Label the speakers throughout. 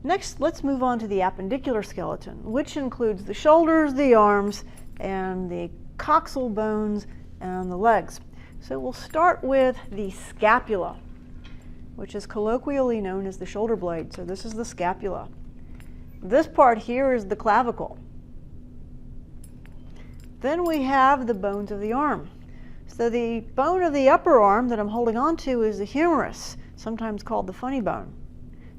Speaker 1: Next, let's move on to the appendicular skeleton, which includes the shoulders, the arms, and the coxal bones and the legs. So we'll start with the scapula, which is colloquially known as the shoulder blade. So this is the scapula. This part here is the clavicle. Then we have the bones of the arm. So the bone of the upper arm that I'm holding on to is the humerus, sometimes called the funny bone.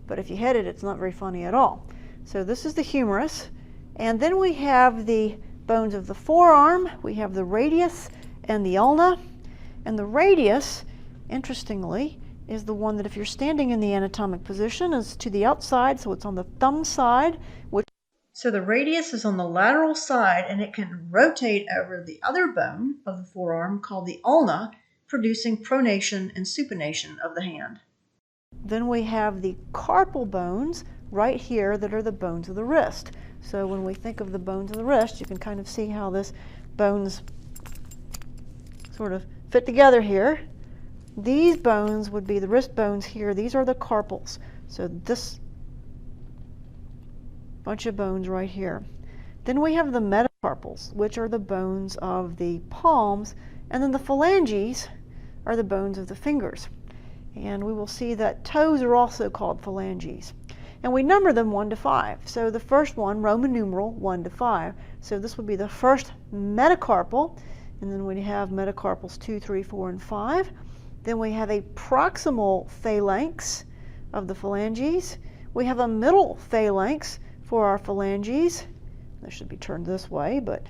Speaker 1: But if you hit it, it's not very funny at all. So this is the humerus. And then we have the bones of the forearm. We have the radius and the ulna. And the radius, interestingly, is the one that if you're standing in the anatomic position is to the outside, so it's on the thumb side. So the radius is on the lateral side, and it can rotate over the other bone of the forearm called the ulna, producing pronation and supination of the hand. Then we have the carpal bones right here that are the bones of the wrist. So when we think of the bones of the wrist, you can kind of see how this bones sort of fit together here. These bones would be the wrist bones here. These are the carpals. So this bunch of bones right here. Then we have the metacarpals, which are the bones of the palms, and then the phalanges are the bones of the fingers. And we will see that toes are also called phalanges. And we number them 1 to 5. So the first one, Roman numeral 1 to 5. So this would be the first metacarpal, and then we have metacarpals 2, 3, 4, and 5. Then we have a proximal phalanx of the phalanges. We have a middle phalanx for our phalanges. They should be turned this way, but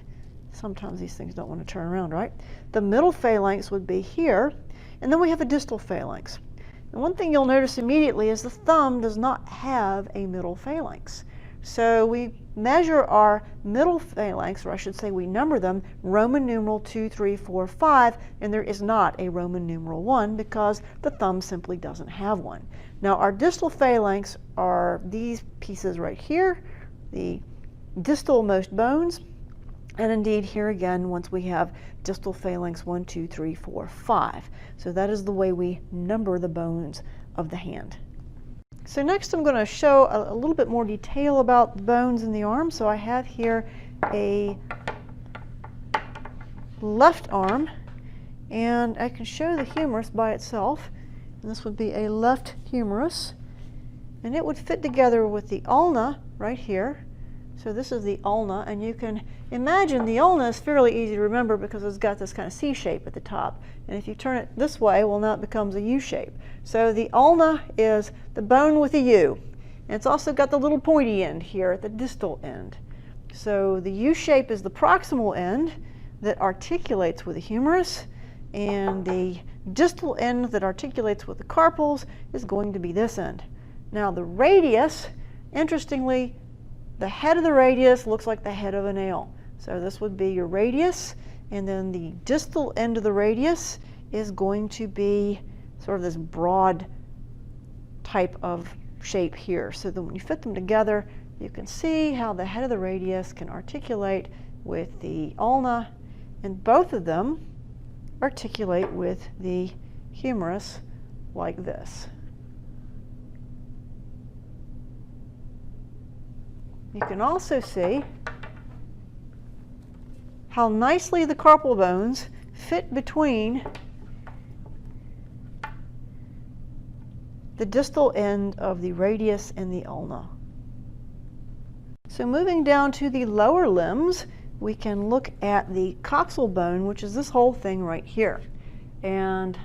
Speaker 1: sometimes these things don't want to turn around, right? The middle phalanx would be here, and then we have a distal phalanx. And one thing you'll notice immediately is the thumb does not have a middle phalanx. So we measure our middle phalanx, or I should say we number them, Roman numeral 2, 3, 4, 5, and there is not a Roman numeral 1 because the thumb simply doesn't have one. Now our distal phalanx are these pieces right here, the distalmost bones, and indeed here again, once we have distal phalanx 1, 2, 3, 4, 5. So that is the way we number the bones of the hand. So next I'm going to show a little bit more detail about the bones in the arm. So I have here a left arm, and I can show the humerus by itself. And this would be a left humerus, and it would fit together with the ulna right here. So this is the ulna, and you can imagine the ulna is fairly easy to remember because it's got this kind of C shape at the top. And if you turn it this way, well, now it becomes a U shape. So the ulna is the bone with a U. And it's also got the little pointy end here at the distal end. So the U shape is the proximal end that articulates with the humerus, and the distal end that articulates with the carpals is going to be this end. Now the radius, interestingly, the head of the radius looks like the head of a nail. So this would be your radius, and then the distal end of the radius is going to be sort of this broad type of shape here. So that when you fit them together, you can see how the head of the radius can articulate with the ulna, and both of them articulate with the humerus like this. You can also see how nicely the carpal bones fit between the distal end of the radius and the ulna. So moving down to the lower limbs, we can look at the coxal bone, which is this whole thing right here. And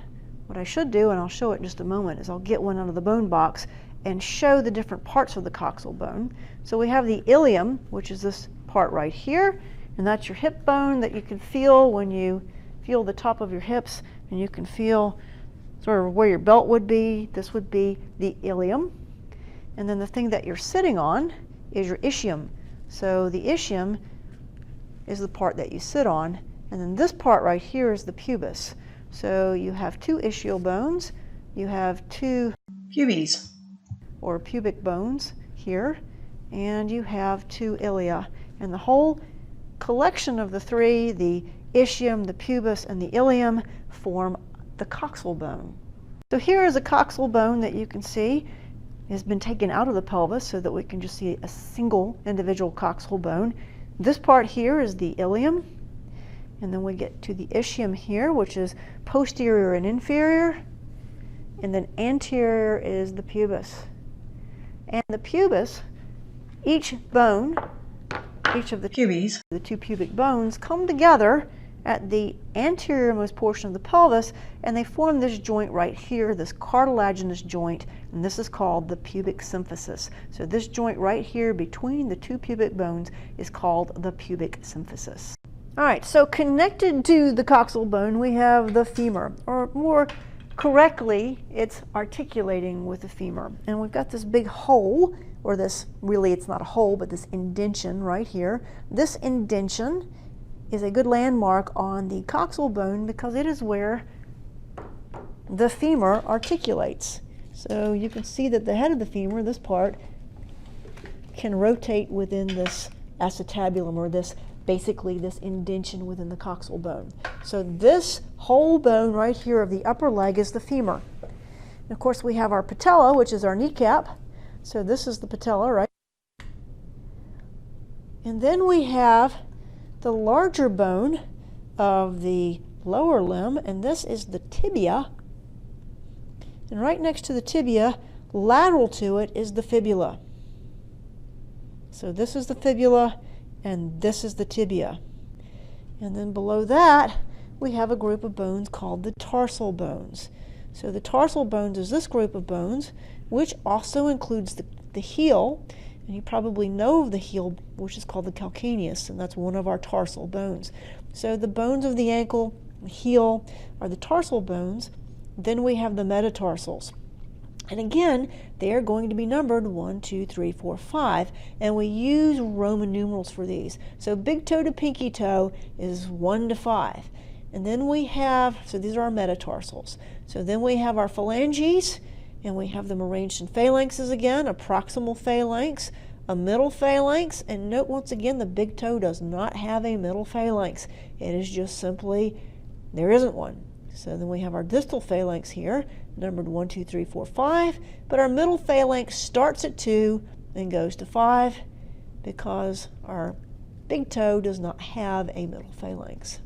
Speaker 1: what I should do, and I'll show it in just a moment, is I'll get one out of the bone box and show the different parts of the coxal bone. So we have the ilium, which is this part right here, and that's your hip bone that you can feel when you feel the top of your hips, and you can feel sort of where your belt would be. This would be the ilium. And then the thing that you're sitting on is your ischium. So the ischium is the part that you sit on, and then this part right here is the pubis. So you have 2 ischial bones, you have 2 pubes, or pubic bones here, and you have 2 ilia. And the whole collection of the 3, the ischium, the pubis, and the ilium, form the coxal bone. So here is a coxal bone that you can see. has been taken out of the pelvis so that we can just see a single individual coxal bone. This part here is the ilium, and then we get to the ischium here, which is posterior and inferior, and then anterior is the pubis. And the pubis, each bone, each of the pubes, the two pubic bones, come together at the anteriormost portion of the pelvis, and they form this joint right here, this cartilaginous joint, and this is called the pubic symphysis. So this joint right here between the two pubic bones is called the pubic symphysis. All right, so connected to the coxal bone, we have the femur, or more correctly, it's articulating with the femur. And we've got this big hole, or this, really it's not a hole, but this indention right here. This indention is a good landmark on the coxal bone because it is where the femur articulates. So you can see that the head of the femur, this part, can rotate within this acetabulum, or this, basically this indention within the coxal bone. So this whole bone right here of the upper leg is the femur. And of course we have our patella, which is our kneecap. So this is the patella, right? And then we have the larger bone of the lower limb, and this is the tibia. And right next to the tibia, lateral to it, is the fibula. So this is the fibula, and this is the tibia. And then below that, we have a group of bones called the tarsal bones. So the tarsal bones is this group of bones, which also includes the heel. And you probably know of the heel, which is called the calcaneus, and that's one of our tarsal bones. So the bones of the ankle, the heel, are the tarsal bones. Then we have the metatarsals. And again, they are going to be numbered 1, 2, 3, 4, 5, and we use Roman numerals for these. So big toe to pinky toe is 1 to 5. And then we have, so these are our metatarsals. So then we have our phalanges, and we have them arranged in phalanxes again, a proximal phalanx, a middle phalanx, and note once again the big toe does not have a middle phalanx. It is just simply, there isn't one. So then we have our distal phalanx here, numbered 1, 2, 3, 4, 5, but our middle phalanx starts at 2 and goes to 5 because our big toe does not have a middle phalanx.